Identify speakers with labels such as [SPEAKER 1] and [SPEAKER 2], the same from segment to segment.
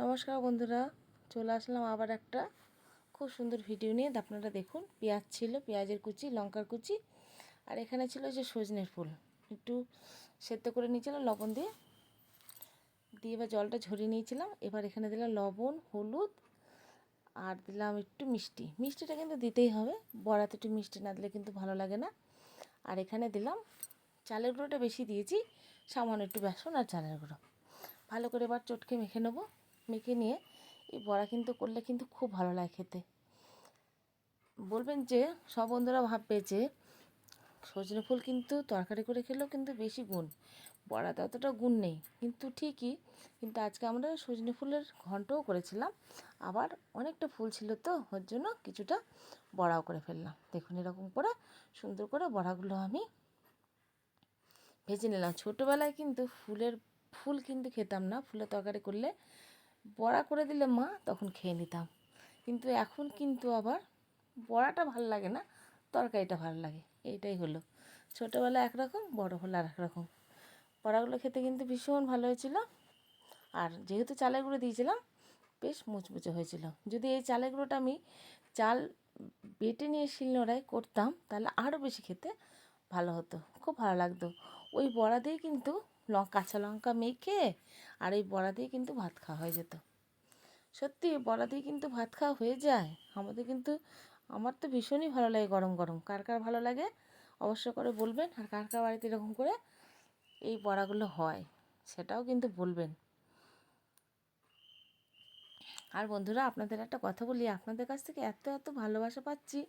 [SPEAKER 1] নমস্কার বন্ধুরা, চলে আসলাম আবার একটা খুব সুন্দর ভিডিও নিয়ে। আপনারা দেখুন, পেঁয়াজ ছিল, পেঁয়াজের কুচি, লঙ্কার কুচি, আর এখানে ছিল যে সজনের ফুল একটু সেদ্ধ করে নিয়েছিলাম লবণ দিয়ে এবার জলটা ঝরিয়ে নিয়েছিলাম। এবার এখানে দিলাম লবণ, হলুদ, আর দিলাম একটু মিষ্টি। মিষ্টিটা কিন্তু দিতেই হবে, বড়াতে একটু মিষ্টি না দিলে কিন্তু ভালো লাগে না। আর এখানে দিলাম চালের গুঁড়োটা বেশি দিয়েছি, সামান্য একটু বেসন আর চালের গুঁড়ো। ভালো করে এবার চটকে মেখে নেবো। মেখে নিয়ে এই বড়া কিন্তু করলে কিন্তু খুব ভালো লাগে খেতে। বলবেন যে সব বন্ধুরা ভাববে যে সজনে ফুল কিন্তু তরকারি করে খেলেও কিন্তু বেশি গুণ, বড়াতে অতটা গুণ নেই, কিন্তু ঠিকই। কিন্তু আজকে আমরা সজনে ফুলের ঘন্টও করেছিলাম, আবার অনেকটা ফুল ছিল তো ওর জন্য কিছুটা বড়াও করে ফেললাম। দেখুন এরকম করে সুন্দর করে বড়াগুলো আমি ভেজে নিলাম। ছোটোবেলায় কিন্তু ফুল কিন্তু খেতাম না, ফুলের তরকারি করলে বড়া করে দিলে মা তখন খেয়ে নিতাম। কিন্তু এখন কিন্তু আবার বড়াটা ভালো লাগে না, তরকারিটা ভালো লাগে। এইটাই হলো, ছোটোবেলায় একরকম, বড় হলো আর একরকম। বড়াগুলো খেতে কিন্তু ভীষণ ভালো হয়েছিল। আর যেহেতু চালের গুঁড়ো দিয়েছিলাম, বেশ মুচমুচে হয়েছিল। যদি এই চালের গুঁড়োটা আমি চাল বেটে নিয়ে শিলনোড়ায় করতাম, তাহলে আরও বেশি খেতে ভালো হতো, খুব ভালো লাগতো। ওই বড়া দিয়ে কিন্তু কাঁচা লঙ্কা মেখে আর এই বড়া দিয়ে কিন্তু ভাত খাওয়া হয়ে যেত। সত্যি বড়া দিয়ে কিন্তু ভাত খাওয়া হয়ে যায় আমাদের কিন্তু। আমার তো ভীষণই ভালো লাগে গরম গরম। কার কার ভালো লাগে অবশ্য করে বলবেন, আর কার কার বাড়িতে এরকম করে এই বড়াগুলো হয় সেটাও কিন্তু বলবেন। আর বন্ধুরা, আপনাদের একটা কথা বলি, আপনাদের কাছ থেকে এত এত ভালোবাসা পাচ্ছি,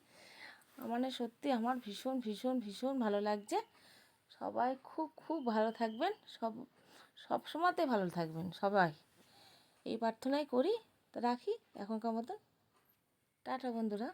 [SPEAKER 1] মানে সত্যি আমার ভীষণ ভীষণ ভীষণ ভালো লাগছে। সবাই খুব খুব ভালো থাকবেন, সব সময়তে ভালো থাকবেন সবাই, এই প্রার্থনাই করি। তা রাখি এখনকার মতন, টাটা বন্ধুরা।